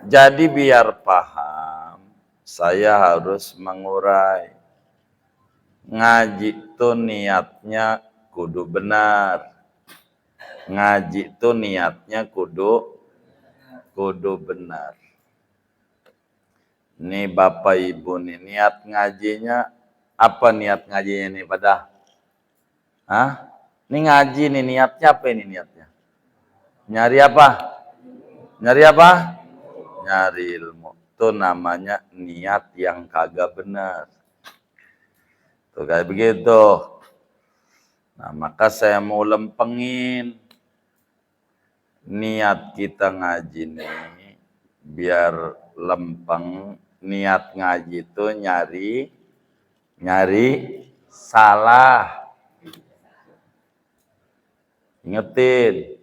Jadi biar paham, saya harus mengurai. Ngaji itu niatnya kudu benar. Ngaji itu niatnya kudu benar. Nih Bapak Ibu nih, niat ngajinya, apa niat ngajinya nih pada? Hah? Ini ngaji nih, niatnya apa ini niatnya? Nyari apa? Nyari apa? Nyari ilmu. Itu namanya niat yang kagak benar. Tuh kayak begitu. Nah, maka saya mau lempengin niat kita ngaji nih biar lempeng. Niat ngaji itu nyari salah. Ingetin.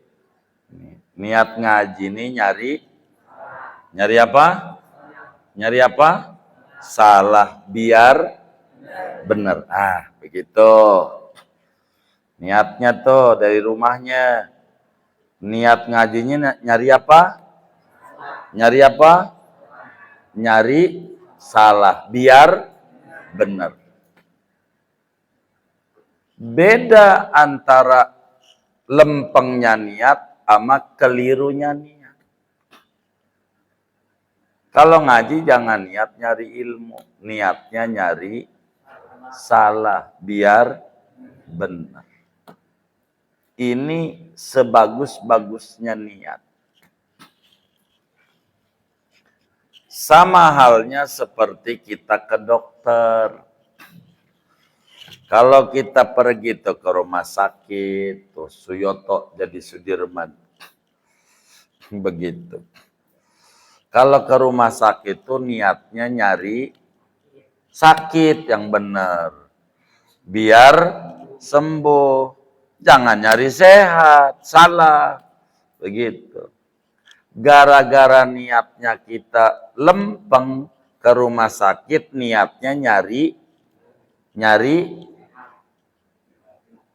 Niat ngaji nih nyari apa? Nyari apa? Salah biar benar. Ah, begitu. Niatnya tuh dari rumahnya. Niat ngajinya nyari apa? Nyari apa? Nyari salah biar benar. Beda antara lempengnya niat sama kelirunya niat. Kalau ngaji jangan niat nyari ilmu, niatnya nyari salah biar benar. Ini sebagus-bagusnya niat. Sama halnya seperti kita ke dokter. Kalau kita pergi tuh ke rumah sakit, tuh Suyoto jadi Sudirman. Begitu. Kalau ke rumah sakit tuh niatnya nyari sakit yang benar. Biar sembuh. Jangan nyari sehat, salah. Begitu. Gara-gara niatnya kita lempeng ke rumah sakit, niatnya nyari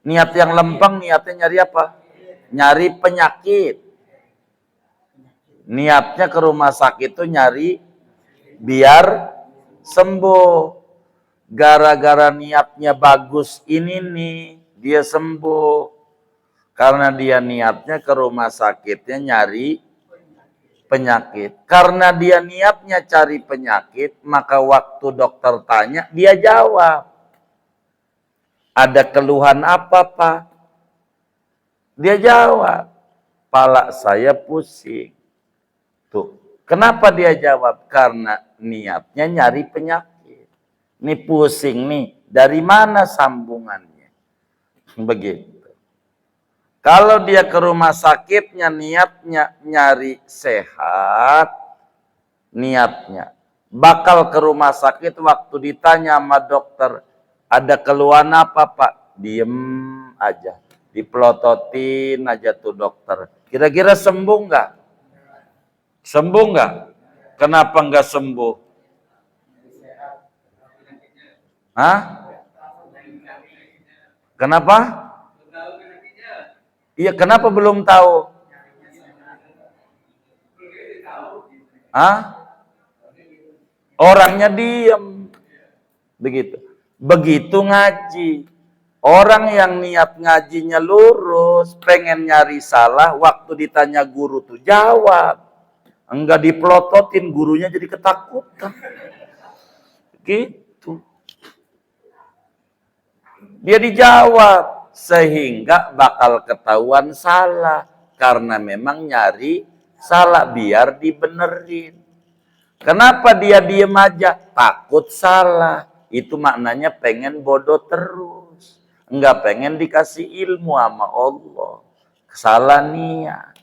niat yang lempeng, niatnya nyari apa? Nyari penyakit. Niatnya ke rumah sakit itu nyari biar sembuh. Gara-gara niatnya bagus ini nih, dia sembuh. Karena dia niatnya ke rumah sakitnya nyari penyakit. Karena dia niatnya cari penyakit, maka waktu dokter tanya, dia jawab. Ada keluhan apa, Pak? Dia jawab, pala saya pusing. Tuh, kenapa dia jawab? Karena niatnya nyari penyakit. Ini pusing nih, dari mana sambungannya? Begitu. Kalau dia ke rumah sakitnya niatnya nyari sehat, niatnya bakal ke rumah sakit waktu ditanya sama dokter, ada keluhan apa Pak? Diem aja, dipelototin aja tuh dokter. Kira-kira sembuh nggak? Sembuh nggak? Kenapa nggak sembuh? Hah? Kenapa? Iya, kenapa belum tahu? Hah? Orangnya diem. Begitu. Begitu ngaji. Orang yang niat ngajinya lurus, pengen nyari salah, waktu ditanya guru tuh jawab. Enggak dipelototin, gurunya jadi ketakutan. Gitu. Dia dijawab, sehingga bakal ketahuan salah. Karena memang nyari salah, biar dibenerin. Kenapa dia diem aja? Takut salah. Itu maknanya pengen bodoh terus. Enggak pengen dikasih ilmu sama Allah. Salah niat.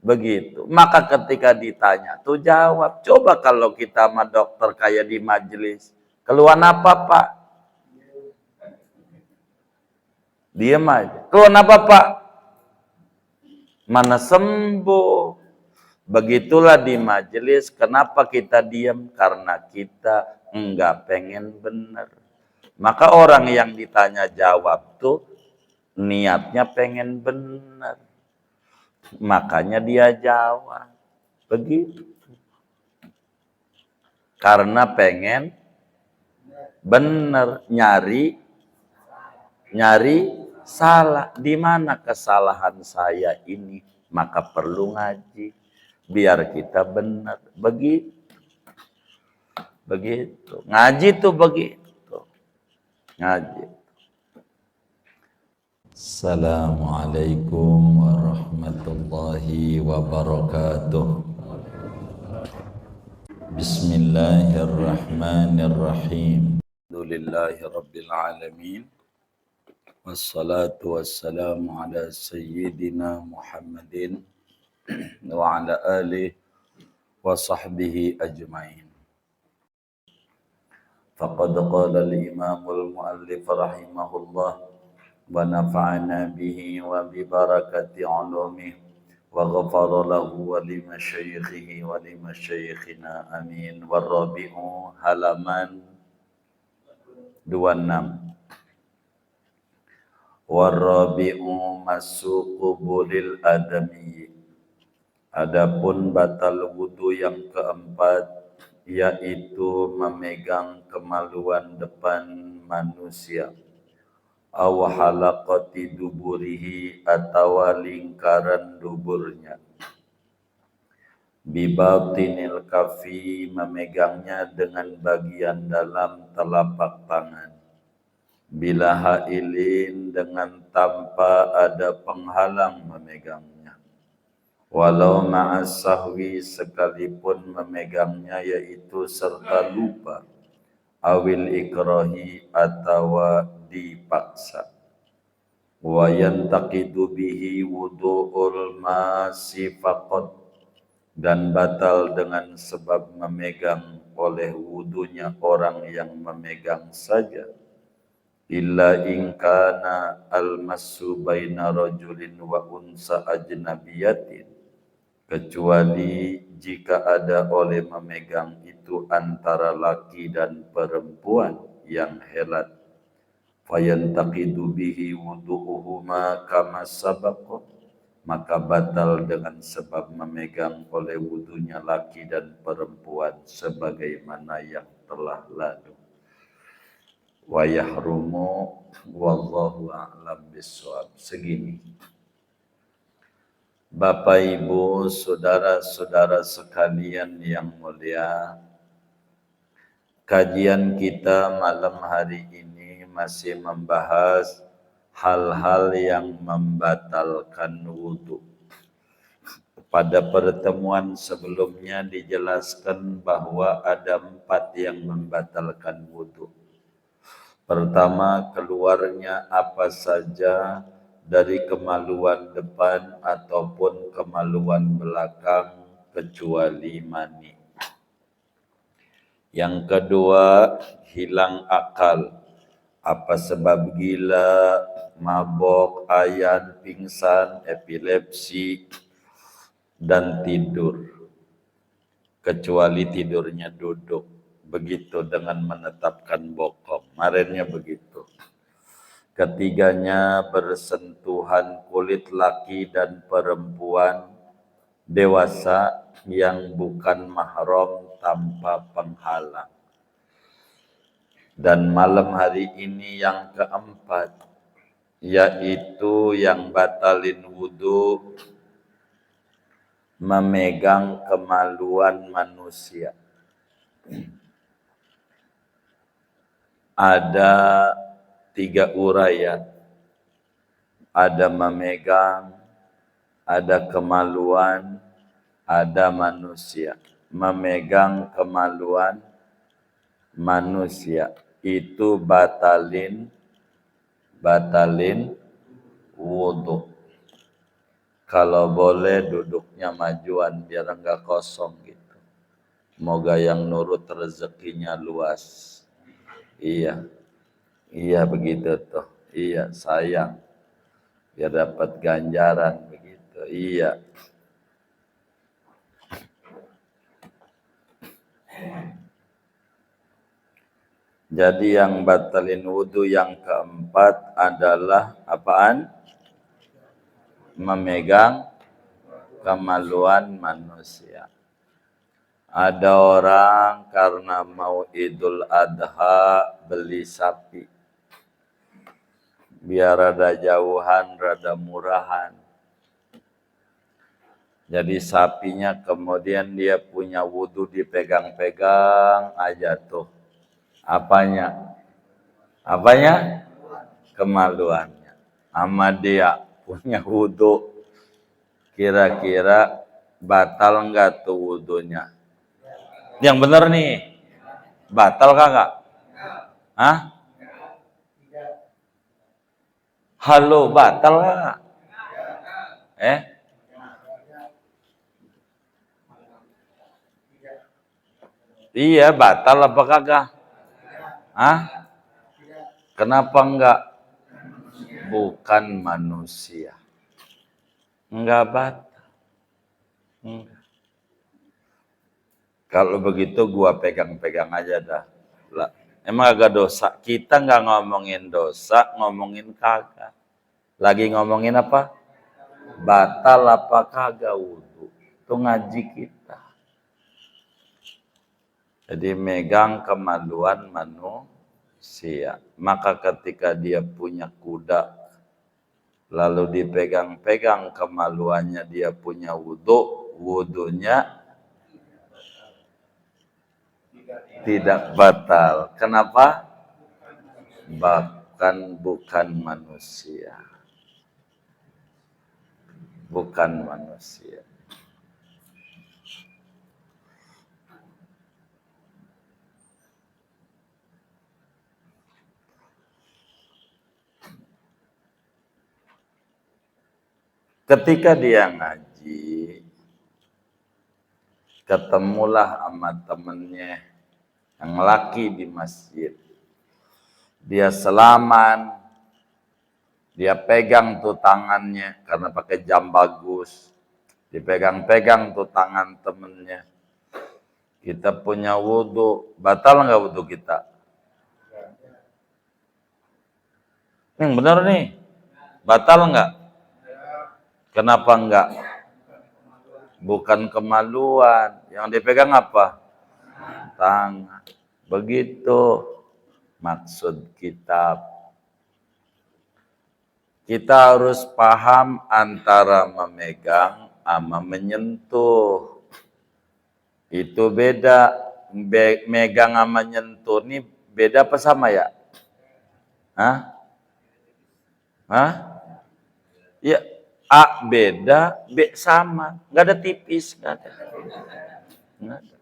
Begitu. Maka ketika ditanya, tuh jawab. Coba kalau kita sama dokter kayak di majelis. Keluhan apa Pak? Diem aja. Keluhan apa Pak? Mana sembuh. Begitulah di majelis, kenapa kita diam? Karena kita enggak pengen benar. Maka orang yang ditanya jawab tuh niatnya pengen benar. Makanya dia jawab. Begitu. karena pengen benar, nyari salah. Di mana kesalahan saya ini? Maka perlu ngaji biar kita benar. Begitu. Ngaji tuh begitu. Ngaji. Assalamualaikum warahmatullahi wabarakatuh. Bismillahirrahmanirrahim. Alhamdulillahi rabbil alamin. Wassalatu wassalamu ala sayyidina Muhammadin wa ala alihi wa sahbihi ajma'in. Faqad qala al-imamul muallif rahimahullah wa nafa'ana bihi wa bi barakati 'ulumihi wa ghafara lahu wa li masyayikhihi wa li masyayikhina amin. Warabi'u halaman 26. Warabi'u masuqu bulil adami. Adapun batal wudu yang keempat yaitu memegang kemaluan depan manusia. Aw halaqati duburihi atau lingkaran duburnya. Bibatinil kafi, memegangnya dengan bagian dalam telapak tangan. Bila hailin, dengan tanpa ada penghalang memegangnya. Walau ma'as sahwi, sekalipun memegangnya yaitu serta lupa. Awil ikrahi, atau dipaksa. Wa yantaqidu bihi wudu'ul masi faqad, dan batal dengan sebab memegang oleh wudunya orang yang memegang saja. Illa in kana al-massu baina rajulin wa unsa ajnabiyatin, kecuali jika ada oleh memegang itu antara laki dan perempuan yang helat. Fayantaqidu bihi wudu'uhuma kama sabaqa, maka batal dengan sebab memegang oleh wudunya laki dan perempuan sebagaimana yang telah lalu. Wa yahrumu wallahu a'lam bissawab. Segini. Bapak Ibu, saudara-saudara sekalian yang mulia, kajian kita malam hari ini masih membahas hal-hal yang membatalkan wudu. Pada pertemuan sebelumnya dijelaskan bahwa ada 4 yang membatalkan wudu. Pertama, keluarnya apa saja dari kemaluan depan ataupun kemaluan belakang kecuali mani. Yang kedua, hilang akal. Apa sebab gila, mabok, ayan, pingsan, epilepsi, dan tidur. Kecuali tidurnya duduk. Begitu dengan menetapkan bokong. Kemarinnya begitu. Ketiganya, bersentuhan kulit laki dan perempuan dewasa yang bukan mahram tanpa penghalang. Dan malam hari ini yang keempat, yaitu yang batalin wudu, memegang kemaluan manusia. Ada 3 uraian. Ada memegang, ada kemaluan, ada manusia. Memegang kemaluan manusia itu batalin wudu. Kalau boleh duduknya majuan biar enggak kosong gitu. Semoga yang nurut rezekinya luas. Iya begitu tuh. Iya, sayang. Biar dapat ganjaran begitu. Iya. Jadi yang batalin wudu yang keempat adalah apaan? Memegang kemaluan manusia. Ada orang karena mau Idul Adha beli sapi. Biar rada jauhan, rada murahan. Jadi sapinya kemudian dia punya wudhu dipegang-pegang aja tuh. Apanya? Apanya? Kemaluannya. Sama dia punya wudhu. Kira-kira batal enggak tuh wudhunya? Yang bener nih. Batal kagak? Hah? Halo, batal kagak? Iya, batal apa kagak? Hah? Kenapa enggak? Bukan manusia. Enggak batal. Enggak. Kalau begitu gua pegang-pegang aja dah. Lah, emang agak dosa. Kita nggak ngomongin dosa, ngomongin kagak. Lagi ngomongin apa? Batal apa kagak wudhu. Itu ngaji kita. Jadi megang kemaluan manusia. Maka ketika dia punya kuda, lalu dipegang-pegang kemaluannya, dia punya wudhu, wudhunya tidak batal. Kenapa? Bahkan bukan manusia. Bukan manusia. Ketika dia ngaji, ketemulah sama temennya yang laki di masjid. Dia selaman, dia pegang tuh tangannya karena pakai jam bagus. Dipegang-pegang tuh tangan temennya. Kita punya wudhu, batal nggak wudhu kita? Yang benar nih, batal nggak? Kenapa enggak? Bukan kemaluan. Yang dipegang apa? Tangan. Begitu maksud kitab. Kita harus paham antara memegang sama menyentuh. Itu beda. Megang sama menyentuh ini beda apa sama ya? Hah? Hah? Ya, A beda, B sama. Nggak ada tipis. Nggak ada. Nggak ada.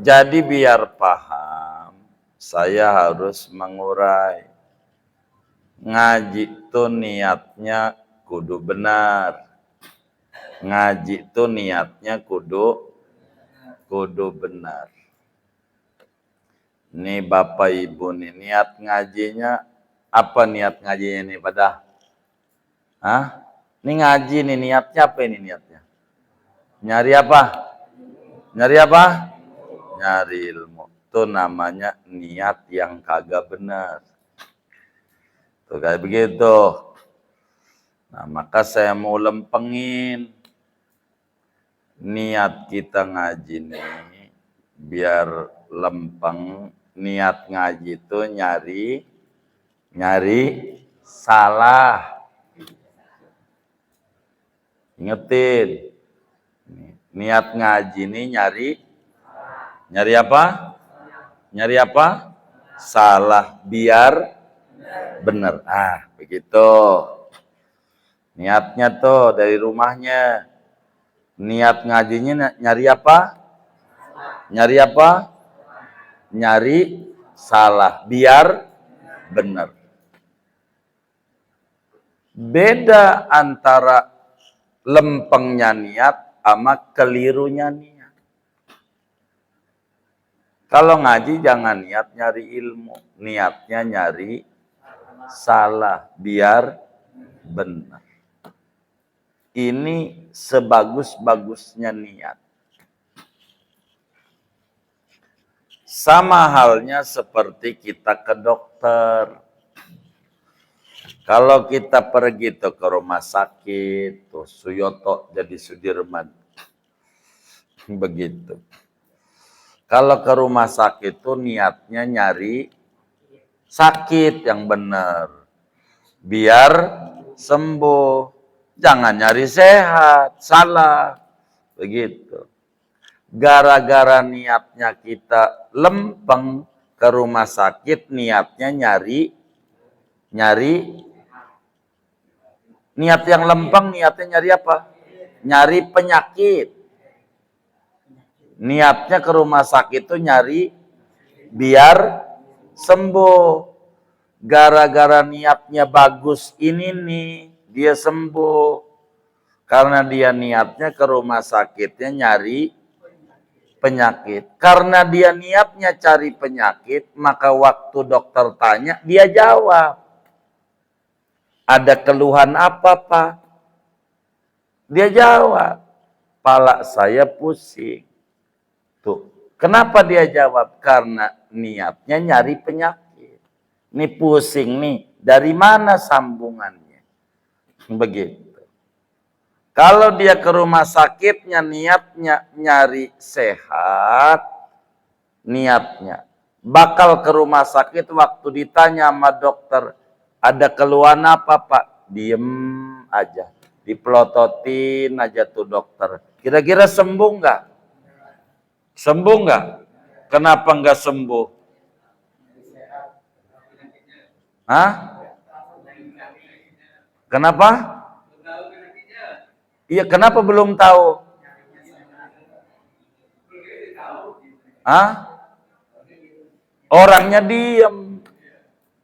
Jadi biar paham, saya harus mengurai. Ngaji itu niatnya kudu benar. Ngaji itu niatnya kudu benar. Nih Bapak Ibu nih, niat ngajinya, apa niat ngajinya nih pada? Hah? Ini ngaji nih, niatnya apa ini niatnya? Nyari apa? Nyari apa? Nyari ilmu. Itu namanya niat yang kagak benar. Tuh kayak begitu. Nah, maka saya mau lempengin niat kita ngaji nih biar lempeng. Niat ngaji itu nyari salah. Ingetin. Niat ngaji ini nyari apa? Nyari apa? Salah biar benar. Ah, begitu. Niatnya tuh dari rumahnya. Niat ngajinya nyari apa? Nyari apa? Nyari salah biar benar. Beda antara lempengnya niat sama kelirunya niat. Kalau ngaji jangan niat nyari ilmu, niatnya nyari salah biar benar. Ini sebagus-bagusnya niat. Sama halnya seperti kita ke dokter. Kalau kita pergi ke rumah sakit, tuh Suyoto jadi Sudirman. Begitu. Kalau ke rumah sakit itu niatnya nyari sakit yang benar. Biar sembuh. Jangan nyari sehat. Salah. Begitu. Gara-gara niatnya kita lempeng ke rumah sakit, niatnya nyari niat yang lempeng, niatnya nyari apa? Nyari penyakit. Niatnya ke rumah sakit itu nyari biar sembuh. Gara-gara niatnya bagus ini nih, dia sembuh. Karena dia niatnya ke rumah sakitnya nyari penyakit. Karena dia niatnya cari penyakit, maka waktu dokter tanya, dia jawab. Ada keluhan apa, Pak? Dia jawab, pala saya pusing. Tuh, kenapa dia jawab? Karena niatnya nyari penyakit. Ini pusing nih, dari mana sambungannya? Begitu. Kalau dia ke rumah sakitnya niatnya nyari sehat, niatnya bakal ke rumah sakit waktu ditanya sama dokter, ada keluhan apa, Pak? Diem aja. Dipelototin aja tuh dokter. Kira-kira sembuh nggak? Sembuh nggak? Kenapa nggak sembuh? Hah? Kenapa? Iya, kenapa belum tahu? Hah? Orangnya diem.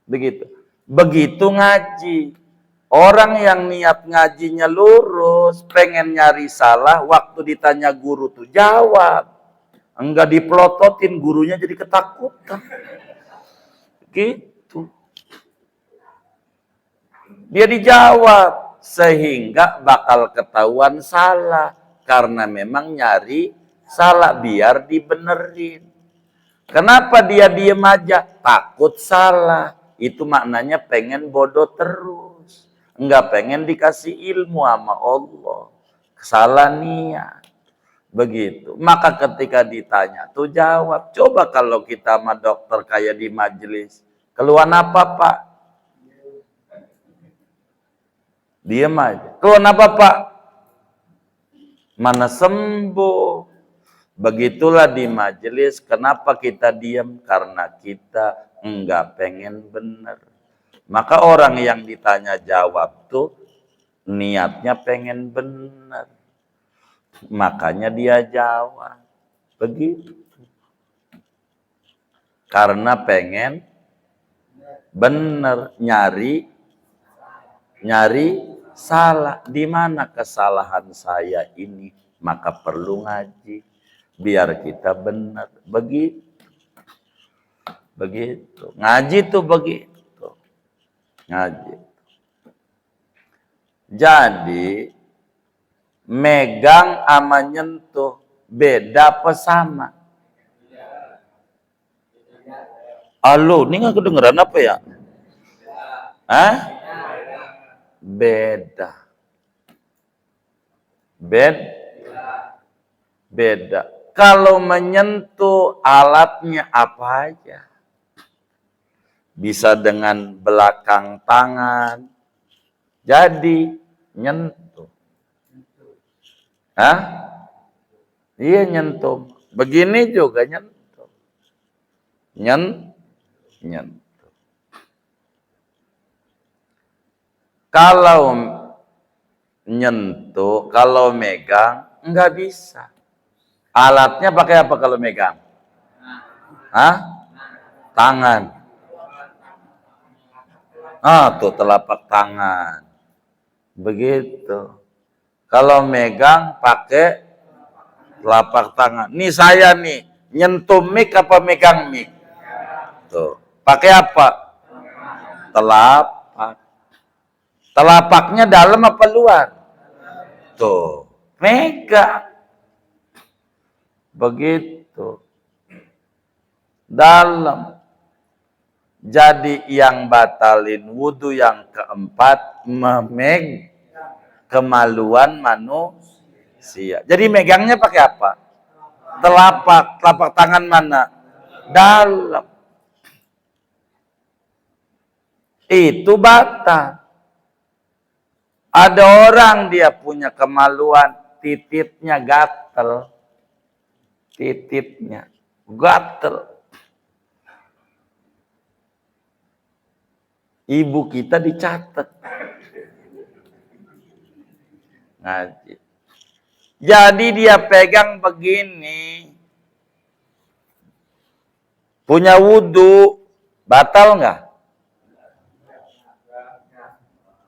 Begitu. Begitu ngaji. Orang yang niat ngajinya lurus, pengen nyari salah, waktu ditanya guru tuh jawab. Enggak dipelototin, gurunya jadi ketakutan. Gitu. Dia dijawab, sehingga bakal ketahuan salah. Karena memang nyari salah, biar dibenerin. Kenapa dia diem aja? Takut salah. Itu maknanya pengen bodoh terus. Enggak pengen dikasih ilmu sama Allah. Salah niat. Begitu. Maka ketika ditanya, tuh jawab. Coba kalau kita sama dokter kayak di majelis. Keluhan apa, Pak? Diem aja. Keluhan apa, Pak? Mana sembuh. Begitulah di majelis. Kenapa kita diem? Karena kita enggak pengen bener. Maka orang yang ditanya jawab tuh niatnya pengen bener. Makanya dia jawab. Begitu. Karena pengen bener, nyari salah. Di mana kesalahan saya ini? Maka perlu ngaji biar kita benar. Begitu. Begitu. Ngaji tuh begitu. Ngaji. Jadi megang sama nyentuh beda apa sama? Halo, ini nggak kedengeran apa ya? Hah? Beda. Beda. Kalau menyentuh alatnya apa aja? Bisa dengan belakang tangan. Jadi nyentuh. Hah? Iya nyentuh. Begini juga nyentuh. Nyentuh. Kalau nyentuh, kalau megang, enggak bisa. Alatnya pakai apa kalau megang? Hah? Tangan. Tuh telapak tangan. Begitu. Kalau megang pakai telapak tangan. Nih saya nih, nyentuh mic apa megang mic? Tuh. Pakai apa? Telapak. Telapaknya dalam apa luar? Tuh. Megang. Begitu. Dalam. Jadi yang batalin wudhu yang keempat, kemaluan manusia. Jadi megangnya pakai apa? telapak tangan mana? Dalam. Itu batal. Ada orang dia punya kemaluan, tititnya gatel. Tititnya gatel. Ibu kita dicatat. Ngaji. Jadi dia pegang begini. Punya wudhu, batal nggak?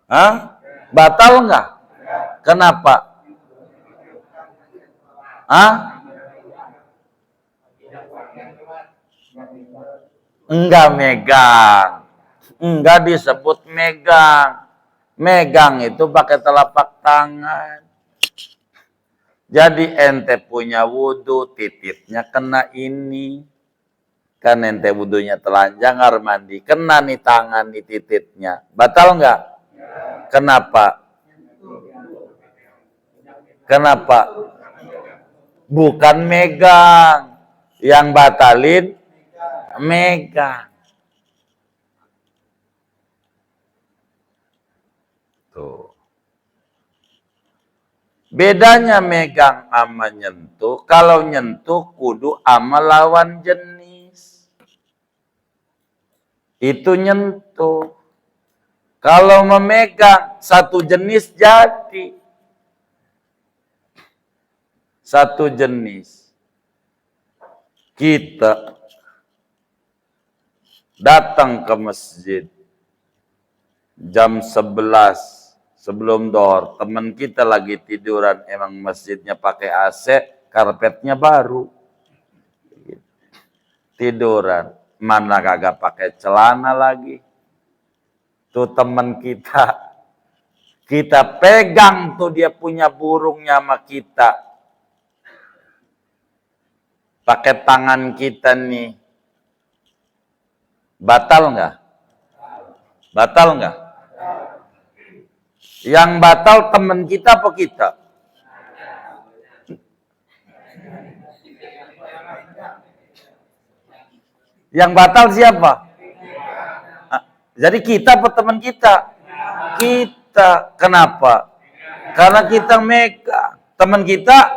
Hah? Batal nggak? Kenapa? Hah? Enggak megang. Enggak disebut megang. Megang itu pakai telapak tangan. Jadi ente punya wudhu, titipnya kena ini. Kan ente wudhunya telanjang, harus mandi. Kena nih tangan, nih titipnya. Batal nggak? Kenapa? Kenapa? Bukan megang. Yang batalin megang. Tuh. Bedanya megang sama nyentuh. Kalau nyentuh kudu sama lawan jenis. Itu nyentuh. Kalau memegang satu jenis jadi. Satu jenis. Kita datang ke masjid jam 11 sebelum dohor, teman kita lagi tiduran, emang masjidnya pakai AC, karpetnya baru, tiduran, mana kagak pakai celana lagi, tuh teman kita pegang tuh dia punya burungnya sama kita, pakai tangan kita nih, batal nggak? Batal nggak? Yang batal teman kita apa kita? Yang batal siapa? Jadi kita apa teman kita? Kita. Kenapa? Karena kita megang. Teman kita,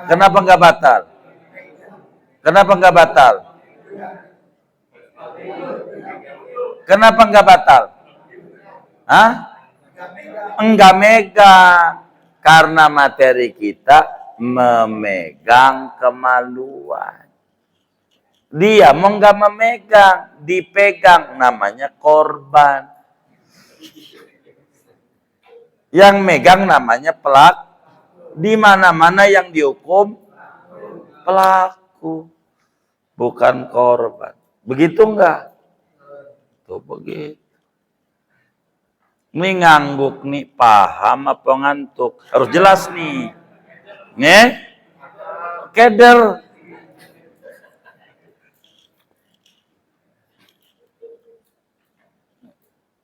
kenapa nggak batal? Kenapa nggak batal? Kenapa nggak batal? Hah? Enggak megang. Karena materi kita memegang kemaluan. Dia mau nggak memegang, dipegang, namanya korban. Yang megang namanya pelaku. Di mana-mana yang dihukum pelaku, bukan korban. Begitu enggak? Tuh begitu. Ini ngangguk nih, paham apa ngantuk? Harus jelas nih. Nih, keder.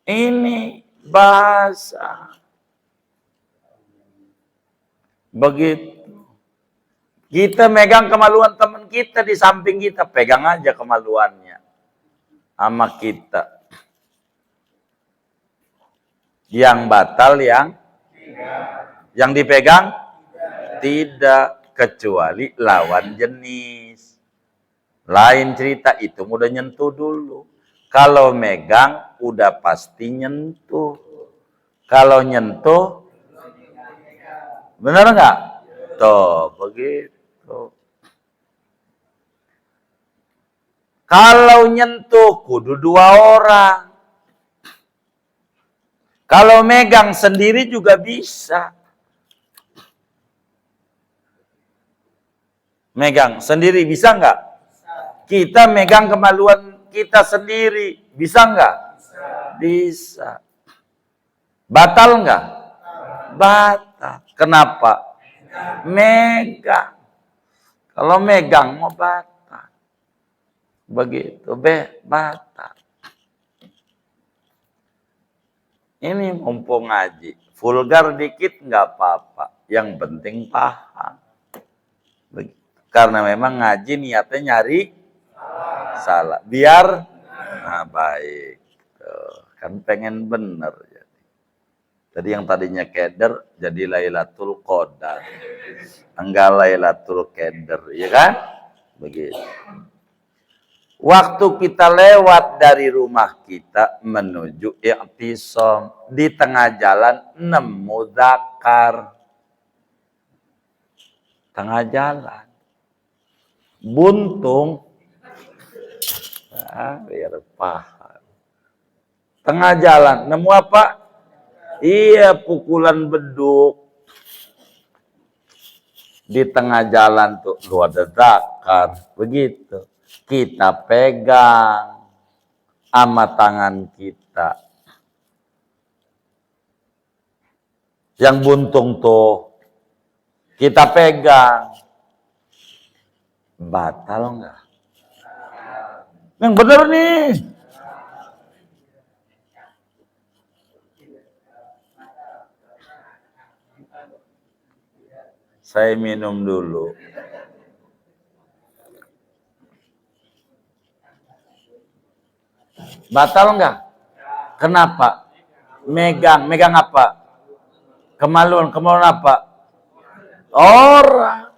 Ini bahasa. Begitu. Kita megang kemaluan teman kita di samping kita, pegang aja kemaluannya sama kita. Yang batal yang dipegang tidak, kecuali lawan jenis. Lain cerita, itu udah nyentuh dulu. Kalau megang udah pasti nyentuh. Kalau nyentuh, bener nggak? Tuh begitu. Kalau nyentuh kudu dua orang. Kalau megang sendiri juga bisa. Megang sendiri bisa nggak? Kita megang kemaluan kita sendiri, bisa nggak? Bisa. Batal nggak? Batal. Kenapa? Megang. Kalau megang mau batal. Begitu, batal. Ini mumpung ngaji, vulgar dikit nggak apa-apa. Yang penting paham. Begitu. Karena memang ngaji niatnya nyari salah. Biar baik. Tuh, kan pengen bener. Jadi yang tadinya keder jadi Lailatul Qadar. Enggak Lailatul Qadar, ya kan? Begitu. Waktu kita lewat dari rumah kita menuju i'tisam, di tengah jalan nemu zakar. Tengah jalan. Buntung. Biar paham. Tengah jalan nemu apa? Iya, pukulan beduk. Di tengah jalan tuh lu ada zakar. Begitu. Kita pegang sama tangan kita. Yang buntung tuh kita pegang. Batal enggak? Yang bener nih. Saya minum dulu. Batal enggak? Kenapa? Megang apa? Kemaluan apa? Orang.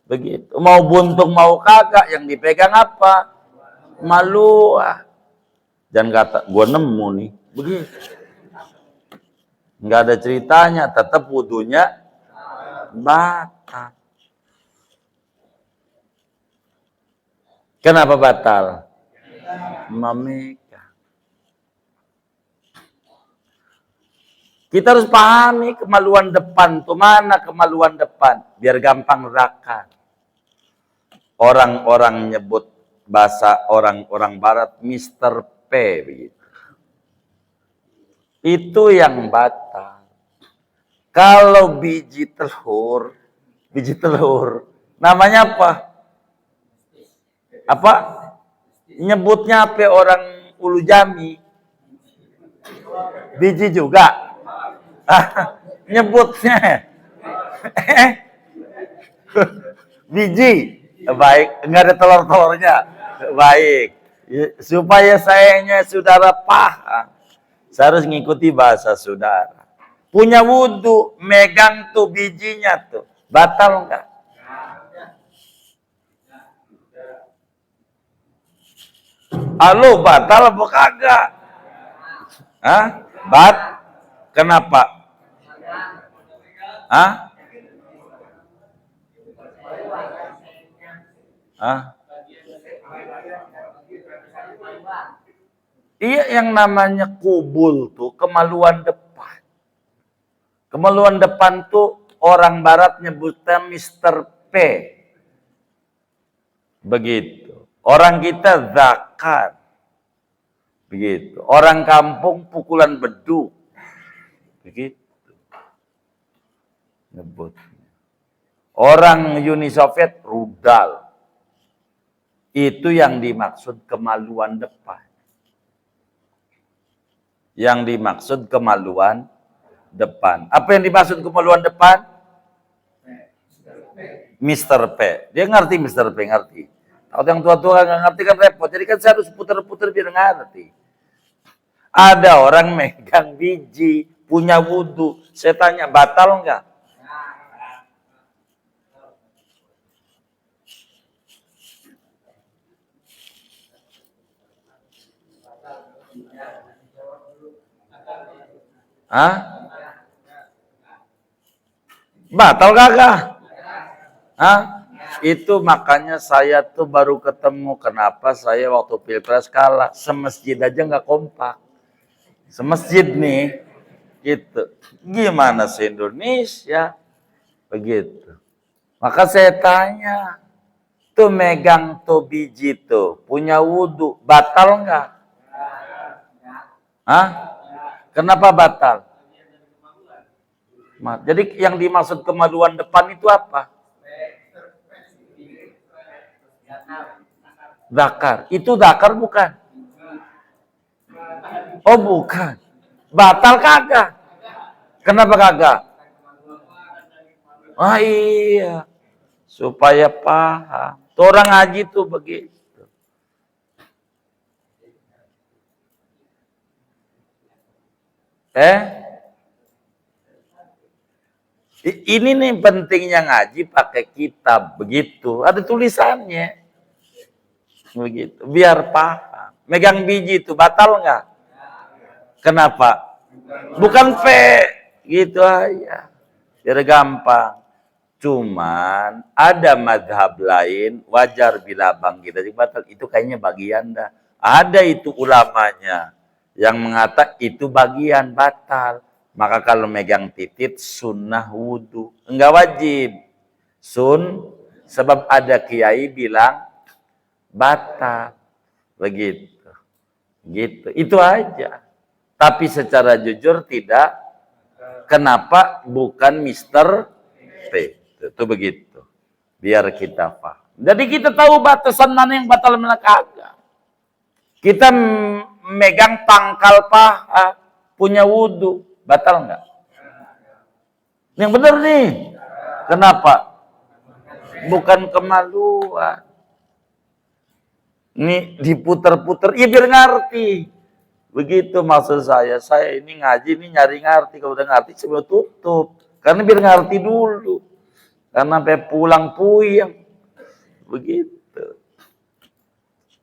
Begitu. Mau buntung mau kagak, yang dipegang apa? Malu. Jangan kata, gua nemu nih. Begitu. Enggak ada ceritanya, tetap wudunya batal. Kenapa batal? Memegang. Kita harus pahami kemaluan depan tuh mana kemaluan depan, biar gampang neraka. Orang-orang nyebut bahasa orang-orang barat Mr. P begitu. Itu yang batal. Kalau biji telur namanya apa? Apa? Nyebutnya apa orang Ulu Jami? Biji juga. Nyebutnya biji. Baik, enggak ada telur-telurnya. Baik. Supaya sayanya saudara paham. Saya harus ngikuti bahasa saudara. Punya wudhu, megang tuh bijinya tuh. Batal enggak? Halo, batal apa kagak? Hah? Kenapa? Hah? Hah? Iya, yang namanya kubul tuh kemaluan depan. Kemaluan depan tuh orang barat nyebutnya Mr. P. Begitu. Orang kita zakar. Begitu. Orang kampung pukulan beduk. Begitu. Nyebutnya. Orang Uni Soviet rudal. Itu yang dimaksud kemaluan depan. Yang dimaksud kemaluan depan. Apa yang dimaksud kemaluan depan? Mr. P. Dia ngerti Mr. P, ngerti. Kalau yang tua-tua nggak ngerti kan repot. Jadi kan saya harus putar-putar biar ngerti. Ada orang megang biji, punya wudhu. Saya tanya, batal nggak? Hah? Batal kagak? Hah? Itu makanya saya tuh baru ketemu kenapa saya waktu Pilpres kalah. Semasjid aja nggak kompak. Semasjid nih. Gitu. Gimana sih Indonesia? Begitu. Maka saya tanya. Tuh megang tuh biji tuh. Punya wudhu. Batal nggak? Hah? Kenapa batal? Jadi yang dimaksud kemaluan depan itu apa? Zakar. Itu zakar bukan? Oh bukan. Batal kagak? Kenapa kagak? Ah iya. supaya paham. Tuh orang ngaji tuh begitu. Ini nih pentingnya ngaji pakai kitab begitu. Ada tulisannya. Begitu. Biar paham. Megang biji itu batal nggak? Kenapa? Bukan gitu aja. Biar gampang. Cuman ada madhab lain wajar bila bang kita batal. Itu kayaknya bagian dah. Ada itu ulamanya yang mengatakan itu bagian batal. Maka kalau megang titit sunnah wudhu. Enggak wajib. Sebab ada kiai bilang batal. Begitu. Gitu. Itu aja. Tapi secara jujur tidak. Kenapa bukan Mister P? Itu begitu. Biar kita paham. Jadi kita tahu batasan mana yang batal mana kagak. Kita megang pangkal paha, punya wudhu. Batal nggak? Yang benar nih. Kenapa? Bukan kemaluan. Ini diputer-puter. Ya biar ngerti. Begitu maksud saya. Saya ini ngaji, ini nyari ngerti. Kalau udah ngerti, saya tutup. Karena biar ngerti dulu. Karena sampai pulang puyeng. Begitu.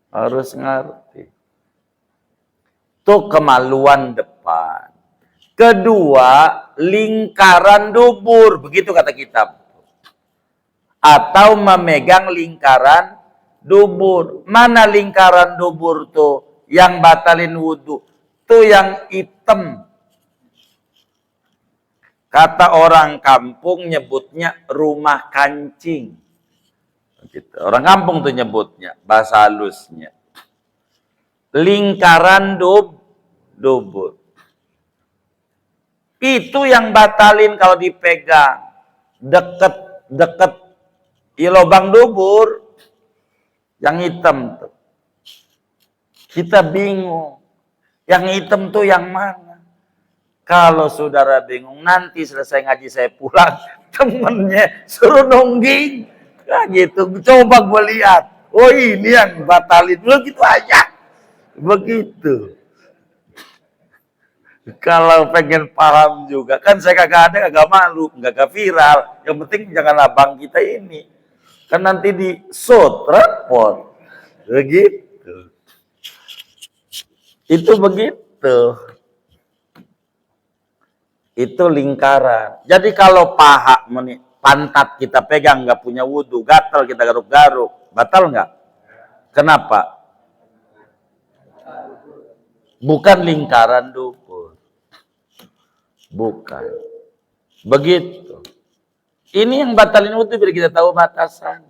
Harus ngerti. Itu kemaluan depan. Kedua, lingkaran dubur. Begitu kata kitab. Atau memegang lingkaran dubur. Mana lingkaran dubur tuh? Yang batalin wudhu. Tuh yang hitam. Kata orang kampung nyebutnya rumah kancing. Gitu. Orang kampung tuh nyebutnya. Bahasa halusnya. Lingkaran dubur. Itu yang batalin kalau dipegang. Deket lubang dubur. Yang hitam tuh. Kita bingung. Yang hitam tuh yang mana? Kalau saudara bingung, nanti selesai ngaji saya pulang. Temennya suruh nungging. Nah gitu. Coba gue lihat. Oh ini yang batalin. Begitu aja. Begitu. Kalau pengen paham juga, kan saya kagak ada, kagak malu, kagak viral. Yang penting jangan abang kita ini. Kan nanti di shoot, repot. Begitu. Itu begitu. Itu lingkaran. Jadi kalau paha, pantat kita pegang, nggak punya wudhu, gatal kita garuk-garuk, batal nggak? Kenapa? Bukan lingkaran dubur. Bukan. Begitu. Ini yang batalin wudhu biar kita tahu batasan.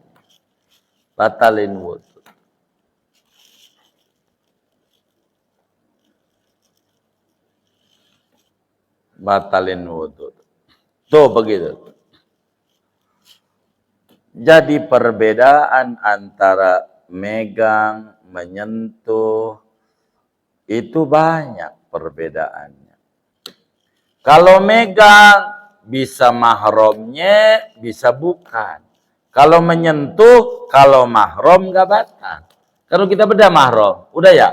Batalin wudhu. Batalin wudhu. Tuh begitu. Jadi perbedaan antara megang, menyentuh, itu banyak perbedaannya. Kalau megang, bisa mahromnya, bisa bukan. Kalau menyentuh, kalau mahrom gak batal. Kalau kita beda mahrom, udah ya?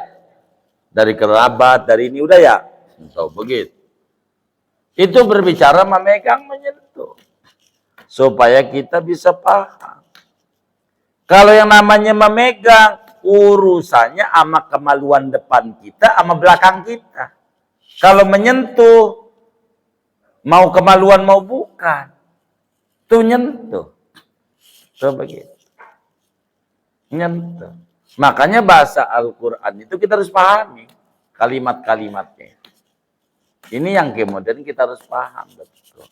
Dari kerabat, dari ini, udah ya? Tuh begitu. Itu berbicara memegang, menyentuh. Supaya kita bisa paham. Kalau yang namanya memegang, urusannya sama kemaluan depan kita, sama belakang kita. Kalau menyentuh, mau kemaluan mau bukan. Tuh nyentuh. Tuh begitu. Nyentuh. Makanya bahasa Al-Quran itu kita harus pahami. Kalimat-kalimatnya. Ini yang kemudian kita harus paham. Betul.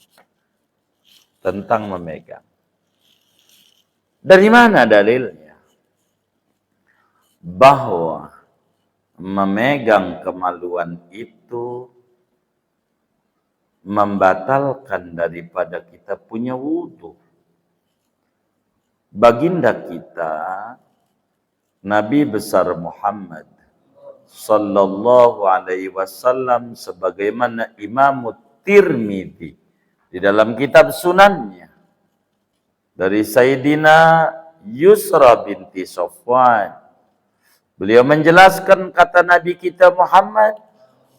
Tentang memegang. Dari mana dalilnya? Bahwa memegang kemaluan itu membatalkan daripada kita punya wudhu. Baginda kita, Nabi besar Muhammad sallallahu alaihi wasallam, sebagaimana Imam Tirmidzi di dalam kitab sunannya dari Sayyidina Yusra binti Safwan. Beliau menjelaskan kata Nabi kita Muhammad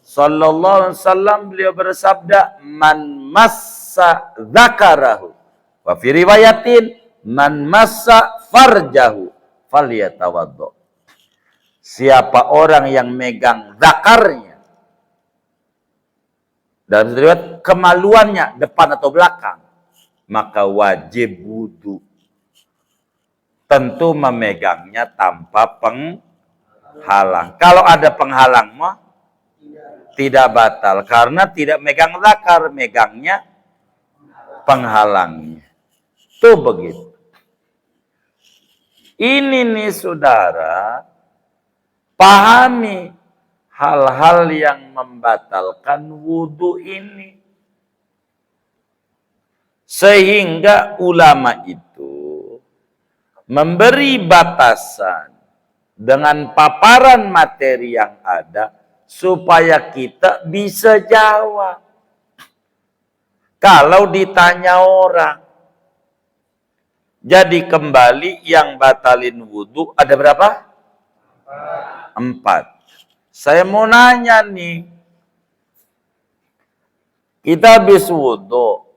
sallallahu alaihi wasallam, beliau bersabda, man massa dzakarahu. Wa fi riwayatin man massa farjahu falyatawaddo. Siapa orang yang megang zakarnya, dalam riwayat kemaluannya depan atau belakang, maka wajib wudu. Tentu memegangnya tanpa penghalang. Kalau ada penghalang mah tidak batal, karena tidak megang zakar, megangnya penghalangnya. Tuh begitu. Ini nih saudara, pahami hal-hal yang membatalkan wudu ini. Sehingga ulama itu memberi batasan dengan paparan materi yang ada supaya kita bisa jawab. Kalau ditanya orang, jadi kembali yang batalin wudu ada berapa? 4. Saya mau nanya nih, kita habis wudu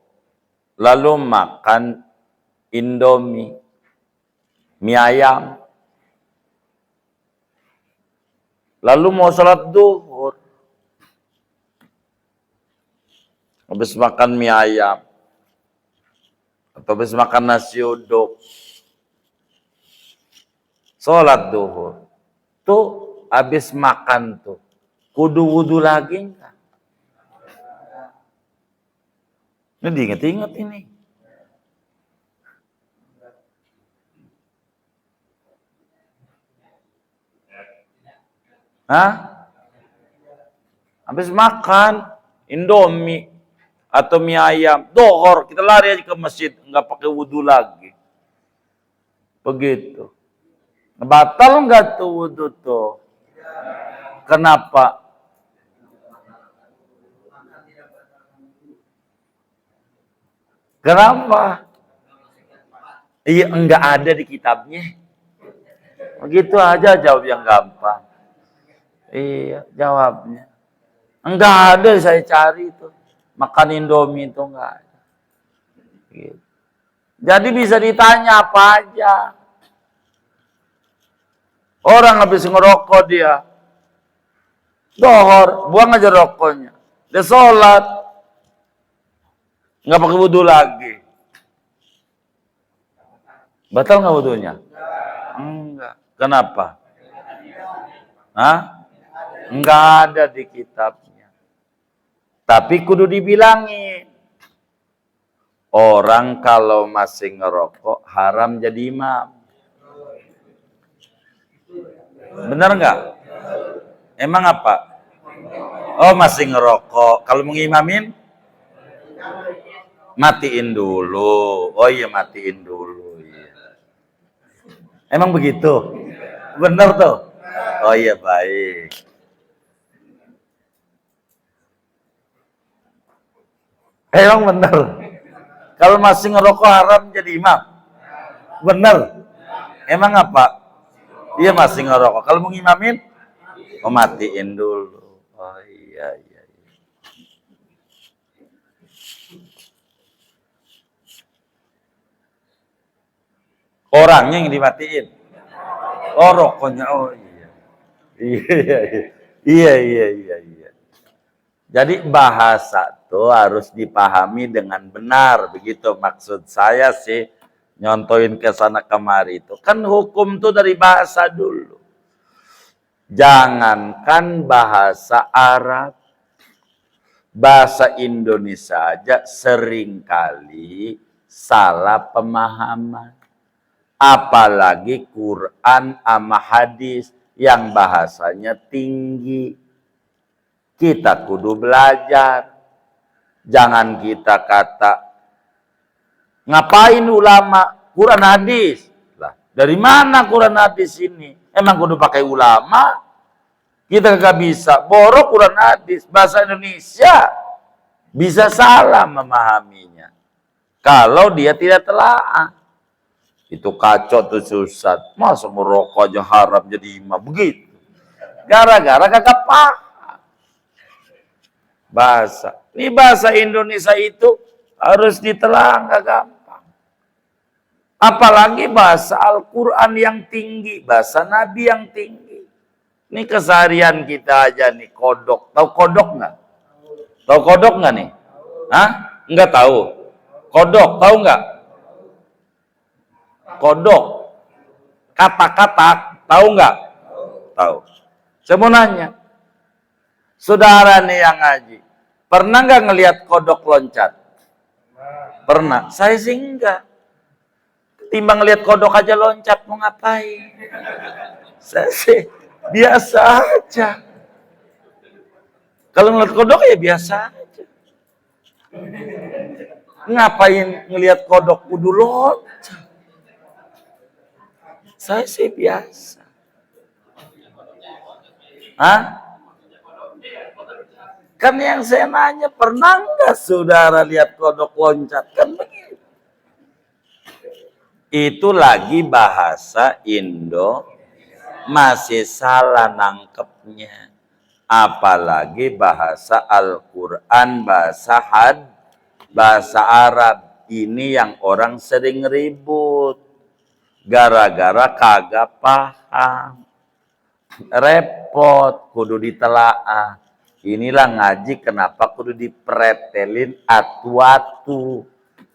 lalu makan Indomie, mie ayam, lalu mau sholat duhur, habis makan mie ayam, atau habis makan nasi uduk, sholat duhur, tuh habis makan tuh, kudu wudu lagi enggak? Ini diinget-inget ini. Hah? Habis makan Indomie atau mie ayam, dohor, kita lari aja ke masjid, nggak pakai wudu lagi. Begitu. Batal nggak tuh wudu tuh? Kenapa? Kenapa? Iya, enggak ada di kitabnya. Begitu aja jawab yang gampang. Iya, jawabnya. Enggak ada, saya cari itu. Makan Indomie itu enggak ada. Gitu. Jadi bisa ditanya apa aja. Orang habis ngerokok dia. Dohor, buang aja rokoknya. Dia sholat. Enggak pakai wudu lagi. Batal enggak wudunya? Enggak. Kenapa? Hah? Enggak ada di kitabnya. Tapi kudu dibilangin. Orang kalau masih ngerokok haram jadi imam. Benar enggak? Emang apa? Oh, masih ngerokok. Kalau mau ngimamin? Matiin dulu. Oh iya, matiin dulu. Iya. Emang begitu? Benar tuh? Oh iya, baik. Emang benar? Kalau masih ngerokok haram jadi imam? Benar? Emang apa? Dia masih ngerokok. Kalau mau ngimamin? Oh, matiin dulu. Oh iya, iya. Orangnya yang dimatiin. Oh, rokoknya. Oh iya. Iya, iya, iya, iya, iya. Jadi bahasa tuh harus dipahami dengan benar. Begitu maksud saya sih, nyontoin ke sana kemari itu. Kan hukum tuh dari bahasa dulu. Jangankan bahasa Arab, bahasa Indonesia aja seringkali salah pemahaman. Apalagi Quran sama hadis yang bahasanya tinggi. Kita kudu belajar. Jangan kita kata, ngapain ulama Quran hadis? Lah, dari mana Quran hadis ini? Emang kudu pakai ulama? Kita gak bisa. Borok Quran hadis, bahasa Indonesia. Bisa salah memahaminya. Kalau dia tidak telaah. Itu kacau tuh susah. Masa merokok aja haram jadi imam begitu. Gara-gara kagak paham bahasa. Ini bahasa Indonesia itu harus ditelan, gak gampang. Apalagi bahasa Al-Quran yang tinggi, bahasa Nabi yang tinggi. Ini keseharian kita aja nih, kodok. Tahu kodok nggak? Tahu kodok nggak nih? Hah? Nggak tahu. Kodok, tahu nggak? Kodok. Kata-kata, tahu nggak? Tahu. Saya mau nanya. Saudara nih yang ngaji. Pernah nggak ngelihat kodok loncat? Pernah. Saya sih enggak. Timbang ngelihat kodok aja loncat, mau ngapain? Saya sih biasa aja. Kalau ngeliat kodok ya biasa aja. Ngapain ngelihat kodok kudu loncat? Saya sih biasa. Hah? Kan yang saya nanya, pernah nggak saudara lihat kodok loncat? Kan begitu. Itu lagi bahasa Indo, masih salah nangkepnya. Apalagi bahasa Al-Quran, bahasa Arab. Ini yang orang sering ribut. Gara-gara kagak paham. Repot, kudu ditelaah. Inilah ngaji kenapa kudu dipretelin atu-atu.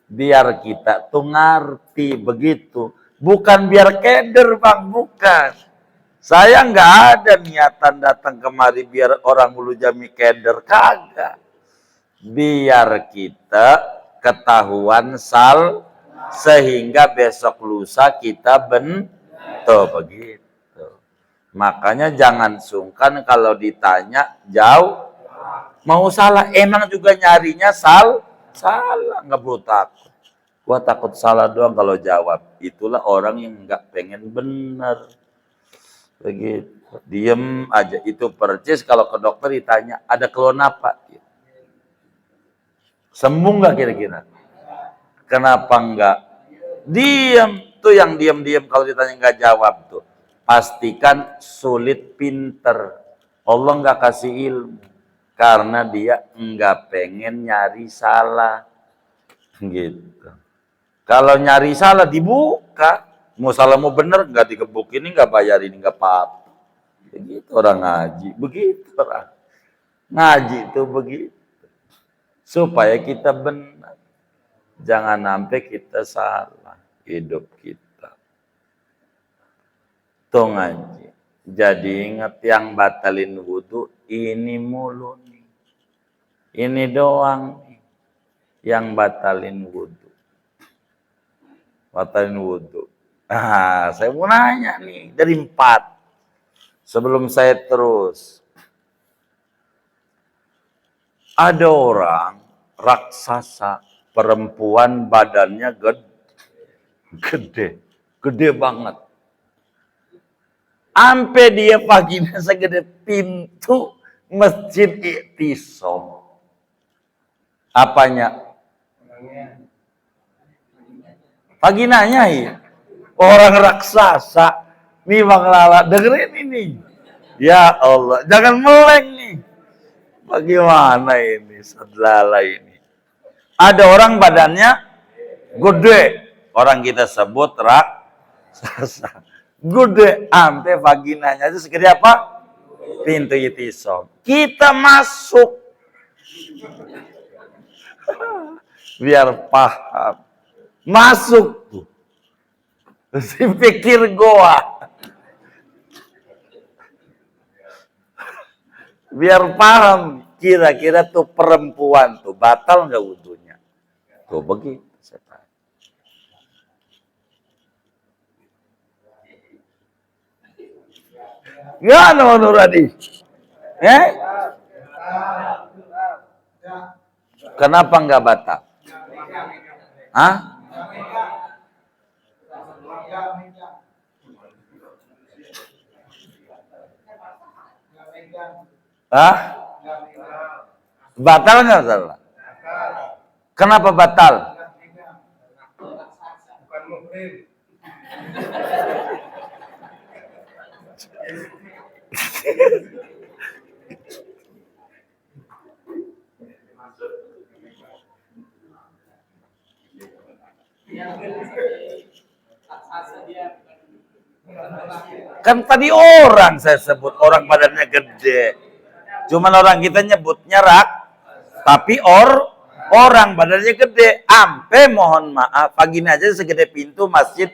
Biar kita tuh ngerti begitu. Bukan biar keder bang, bukan. Saya nggak ada niatan datang kemari biar orang Hulu Jami keder. Kagak. Biar kita ketahuan sehingga besok lusa kita bentuk begitu. Makanya jangan sungkan kalau ditanya jauh. Mau salah, emang juga nyarinya salah, nggak perlu takut. Gua takut salah doang kalau jawab. Itulah orang yang nggak pengen bener. Begitu. Diem aja. Itu percis kalau ke dokter ditanya, ada keluhan apa? Sembuh nggak kira-kira? Kenapa nggak? Diem. Tuh yang diem-diem kalau ditanya nggak jawab tuh. Pastikan sulit pinter. Allah nggak kasih ilmu. Karena dia nggak pengen nyari salah. Gitu. Kalau nyari salah dibuka. Mau salah mau bener nggak dikebuk ini nggak bayar ini nggak apa-apa. Begitu orang ngaji. Begitu orang. Ngaji itu begitu. Supaya kita benar. Jangan sampai kita salah hidup kita. Tuh ngaji. Jadi ingat yang batalin wudhu ini mulu nih. Ini doang nih yang batalin wudhu. Batalin wudhu. Nah, saya mau nanya nih dari 4. Sebelum saya terus. Ada orang raksasa perempuan badannya gede banget. Sampai dia paginya segede pintu masjid Iktisom. Apanya? Vaginanya ya. Orang raksasa. Nih Bang Lala, dengerin ini. Ya Allah, jangan meleng nih. Bagaimana ini, Sadlala ini. Ada orang badannya gede. Orang kita sebut raksasa. Gede, sampai vaginanya itu segede apa? Pintu Iktisom. Kita masuk. Biar paham. Masuk tuh. Pikir goa. Biar paham. Kira-kira tuh perempuan tuh batal nggak wudhunya? Tuh begitu. Gimana menurut Adi? Kenapa nggak batal? Hah? Hah? Batal nggak salah? Kenapa batal? Kan tadi orang saya sebut, orang badannya gede. Cuman orang kita nyebutnya tapi orang badannya gede. Ampe mohon maaf, pagi ini aja segede pintu masjid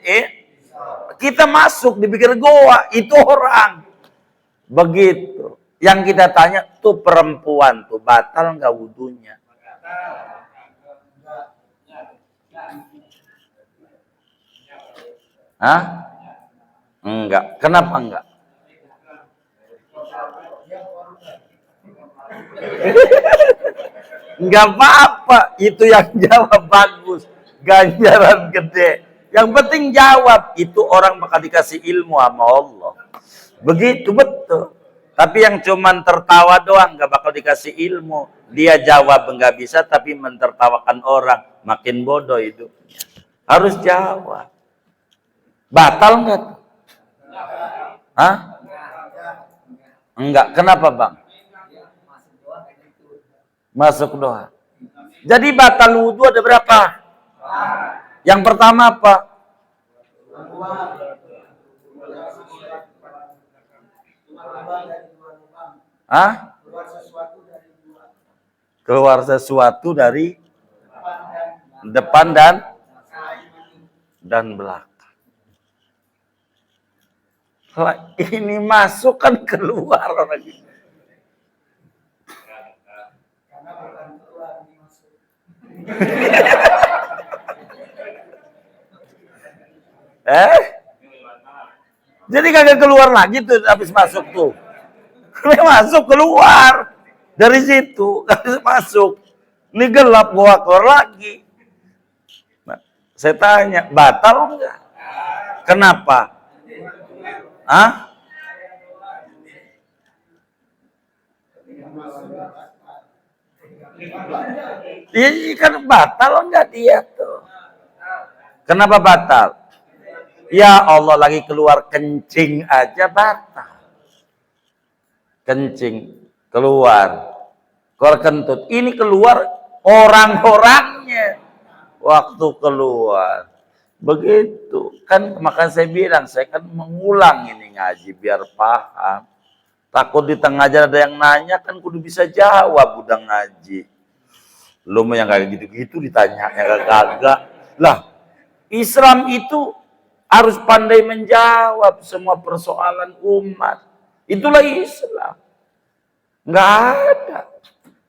kita masuk dipikir goa, itu orang. Begitu. Yang kita tanya tuh perempuan tuh batal nggak wudunya? Hah? Enggak. Kenapa enggak? Enggak apa-apa. Itu yang jawab bagus. Ganjaran gede. Yang penting jawab. Itu orang bakal dikasih ilmu sama Allah. Begitu betul. Tapi yang cuman tertawa doang gak bakal dikasih ilmu. Dia jawab enggak bisa tapi mentertawakan orang. Makin bodoh hidupnya. Harus jawab. Batal enggak? Hah? Enggak. Kenapa bang? Masuk doa. Jadi batal wudhu ada berapa? Yang pertama apa? Hah? Keluar sesuatu dari depan dan belakang. Ini masuk kan keluar orang ini. Jadi kagak keluar lagi tuh habis masuk tuh. Ini masuk keluar dari situ habis masuk. Ini gelap gua keluar lagi. Nah, saya tanya batal enggak? Kenapa? Hah? Iya kan batal enggak dia tuh? Kenapa batal? Ya Allah lagi keluar kencing aja batal. Kencing keluar kentut. Ini keluar orang-orangnya waktu keluar. Begitu kan, makanya saya bilang saya kan mengulang ini ngaji biar paham. Takut di tengah jalan ada yang nanya kan kudu bisa jawab udah ngaji. Lu mau yang kayak gitu-gitu ditanya yang kagak. Lah, Islam itu harus pandai menjawab semua persoalan umat. Itulah Islam. Enggak ada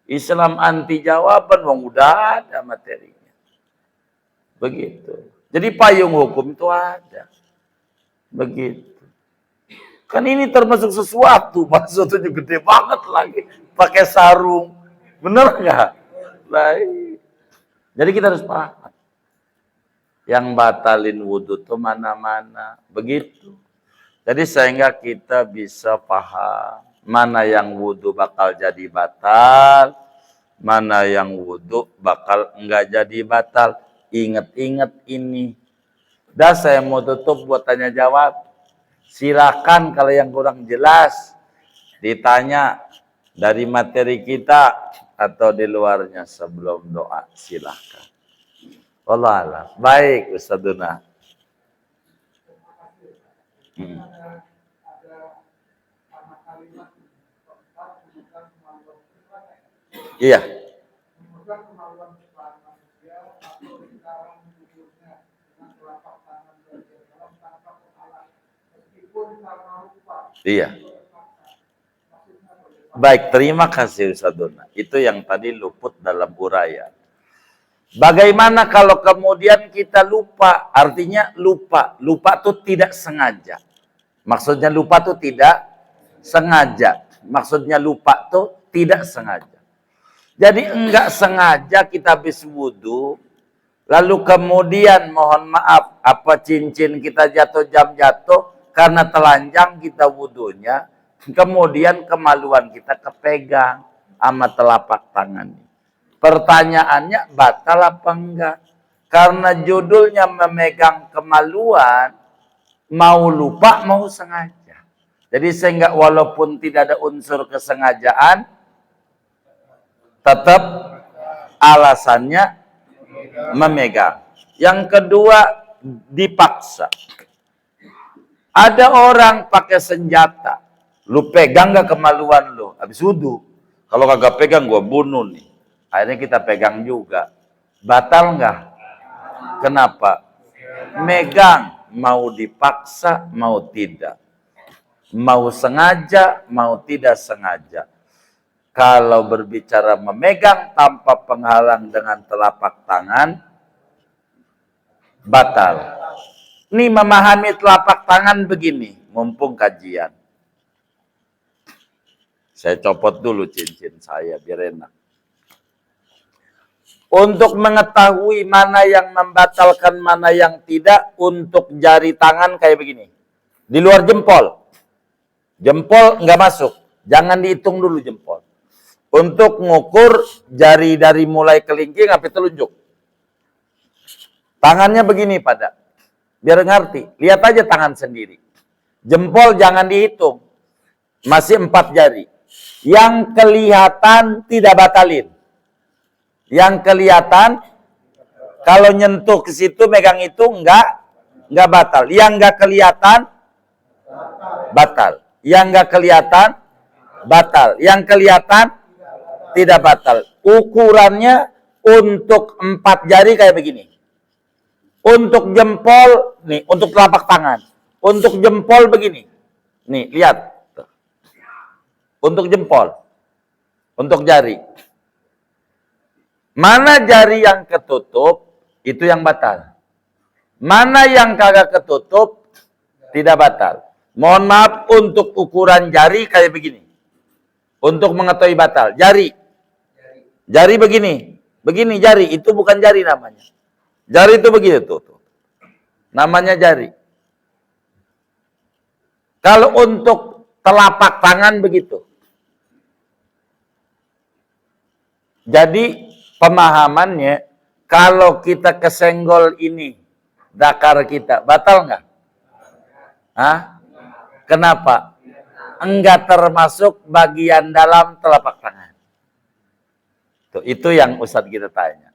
Islam anti jawaban, wong udah ada materinya. Begitu. Jadi payung hukum itu ada. Begitu. Kan ini termasuk sesuatu, maksudnya gede banget lagi. Pakai sarung. Bener nggak? Baik. Jadi kita harus paham. Yang batalin wudhu itu mana-mana. Begitu. Jadi sehingga kita bisa paham. Mana yang wudhu bakal jadi batal. Mana yang wudhu bakal enggak jadi batal. Ingat-ingat ini. Dah saya mau tutup buat tanya jawab. Silakan kalau yang kurang jelas ditanya dari materi kita atau di luarnya sebelum doa. Silakan. Wallah alam. Baik Ustadzuna. Iya. Iya. Baik, terima kasih Ustadzuna. Itu yang tadi luput dalam uraian. Bagaimana kalau kemudian kita lupa? Artinya lupa. Lupa itu tidak sengaja. Maksudnya lupa itu tidak sengaja. Maksudnya lupa itu tidak sengaja. Jadi enggak sengaja kita habis wudhu. Lalu kemudian mohon maaf. Apa cincin kita jatuh jam jatuh. Karena telanjang kita wudhunya. Kemudian kemaluan kita kepegang sama telapak tangan. Pertanyaannya batal apa enggak? Karena judulnya memegang kemaluan, mau lupa mau sengaja. Jadi sehingga walaupun tidak ada unsur kesengajaan, tetap alasannya memegang. Yang kedua dipaksa. Ada orang pakai senjata, lu pegang gak kemaluan lu, habis wudu. Kalau kagak pegang gua bunuh nih. Akhirnya kita pegang juga. Batal nggak? Kenapa? Megang, mau dipaksa, mau tidak. Mau sengaja, mau tidak sengaja. Kalau berbicara memegang tanpa penghalang dengan telapak tangan, batal. Ini memahami telapak tangan begini, mumpung kajian. Saya copot dulu cincin saya, biar enak. Untuk mengetahui mana yang membatalkan, mana yang tidak, untuk jari tangan kayak begini. Di luar jempol. Jempol nggak masuk. Jangan dihitung dulu jempol. Untuk ngukur jari dari mulai kelingking sampai telunjuk. Tangannya begini pada. Biar ngerti. Lihat aja tangan sendiri. Jempol jangan dihitung. Masih 4 jari. Yang kelihatan tidak batalin. Yang kelihatan kalau nyentuh ke situ megang itu enggak batal. Yang enggak kelihatan batal. Yang enggak kelihatan batal. Yang kelihatan tidak batal. Ukurannya untuk 4 jari kayak begini. Untuk jempol nih, untuk telapak tangan. Untuk jempol begini. Nih, lihat. Untuk jempol. Untuk jari. Mana jari yang ketutup, itu yang batal. Mana yang kagak ketutup, tidak batal. Mohon maaf untuk ukuran jari kayak begini. Untuk mengetahui batal. Jari. Jari begini. Begini jari, itu bukan jari namanya. Jari itu begini tuh. Namanya jari. Kalau untuk telapak tangan begitu. Jadi pemahamannya, kalau kita kesenggol ini, dakar kita, batal nggak? Hah? Kenapa? Enggak termasuk bagian dalam telapak tangan. Tuh, itu yang Ustadz kita tanya.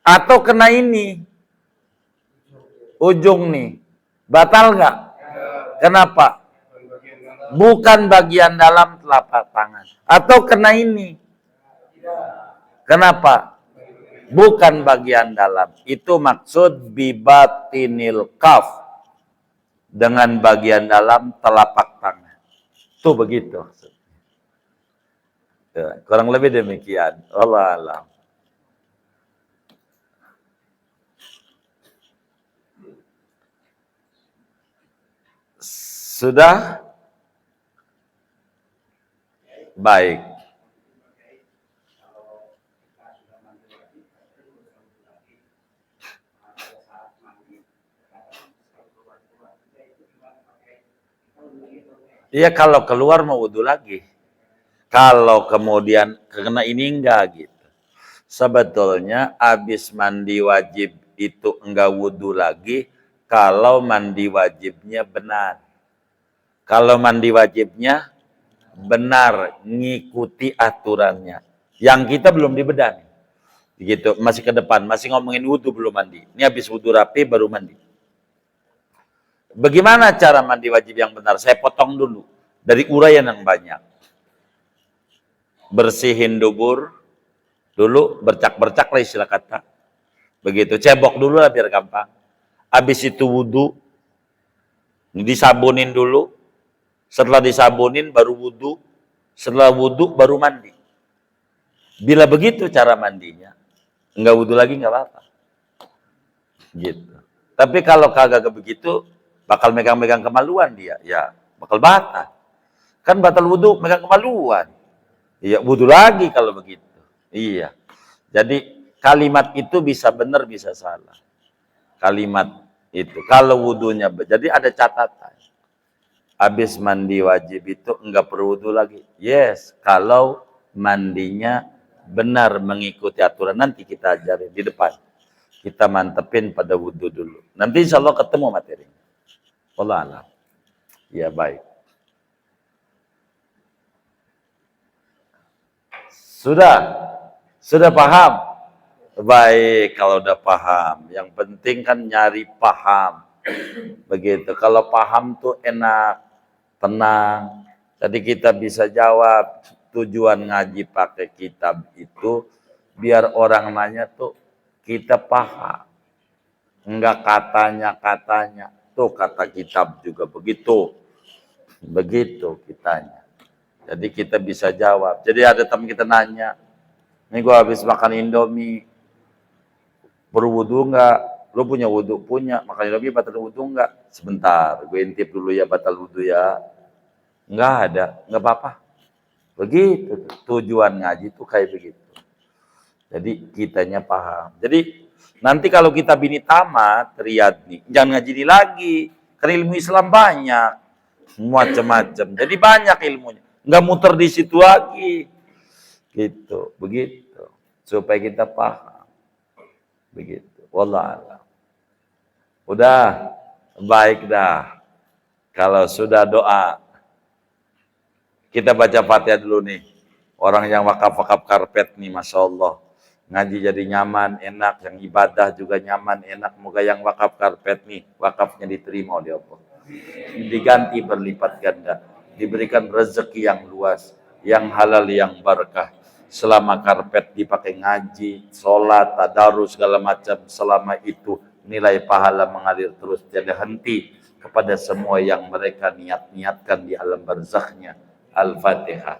Atau kena ini, ujung nih, batal nggak? Kenapa? Bukan bagian dalam telapak tangan. Atau kena ini, kenapa? Bukan bagian dalam. Itu maksud bibatinil kaf. Dengan bagian dalam telapak tangan. Itu begitu. Kurang lebih demikian. Allah alam. Sudah? Baik. Iya, kalau keluar mau wudhu lagi. Kalau kemudian kena ini enggak gitu. Sebetulnya habis mandi wajib itu enggak wudhu lagi kalau mandi wajibnya benar. Kalau mandi wajibnya benar, ngikuti aturannya. Yang kita belum dibedah. Gitu, masih ke depan, masih ngomongin wudhu belum mandi. Ini habis wudhu rapi baru mandi. Bagaimana cara mandi wajib yang benar? Saya potong dulu dari uraian yang banyak. Bersihin dubur dulu, bercak-bercak lah istilah kata. Begitu, cebok dulu lah biar gampang. Habis itu wudhu, disabunin dulu. Setelah disabunin baru wudhu. Setelah wudhu baru mandi. Bila begitu cara mandinya, enggak wudhu lagi enggak apa-apa. Gitu. Tapi kalau kagak begitu, bakal megang-megang kemaluan dia, ya bakal batal. Kan batal wudhu megang kemaluan. Iya, wudhu lagi kalau begitu. Iya. Jadi kalimat itu bisa benar bisa salah. Kalimat itu kalau wudhunya, jadi ada catatan. Habis mandi wajib itu enggak perlu wudhu lagi. Yes, kalau mandinya benar mengikuti aturan, nanti kita ajarin di depan. Kita mantepin pada wudhu dulu. Nanti insya Allah ketemu materinya. Allah alam. Ya baik. Sudah paham? Baik, kalau udah paham. Yang penting kan nyari paham. Begitu. Kalau paham tuh enak, tenang. Jadi kita bisa jawab. Tujuan ngaji pakai kitab itu biar orang nanya tuh kita paham. Enggak katanya. Tuh kata kitab juga begitu. Begitu kitanya. Jadi kita bisa jawab. Jadi ada teman kita nanya, ini gua habis makan Indomie, berwudu enggak? Lu punya wudu? Punya. Makan Indomie batal wudu enggak? Sebentar, gue intip dulu ya batal wudu ya. Enggak ada, enggak apa-apa. Begitu. Tujuan ngaji tuh kayak begitu. Jadi kitanya paham. Jadi nanti kalau kita bini tamat, Riyad nih, jangan ngaji ini lagi. Karena ilmu Islam banyak. Macam-macam. Jadi banyak ilmunya. Enggak muter di situ lagi. Gitu, begitu. Supaya kita paham. Begitu. Wallah. Udah, baik dah. Kalau sudah doa, kita baca Fatihah dulu nih. Orang yang wakaf-wakaf karpet nih, Masya Allah. Ngaji jadi nyaman, enak. Yang ibadah juga nyaman, enak. Moga yang wakaf karpet nih, wakafnya diterima oleh Allah. Diganti berlipat ganda. Diberikan rezeki yang luas, yang halal, yang berkah. Selama karpet dipakai ngaji, sholat, tadarus, segala macam. Selama itu nilai pahala mengalir terus, tiada henti kepada semua yang mereka niat-niatkan di alam barzakhnya. Al-Fatihah.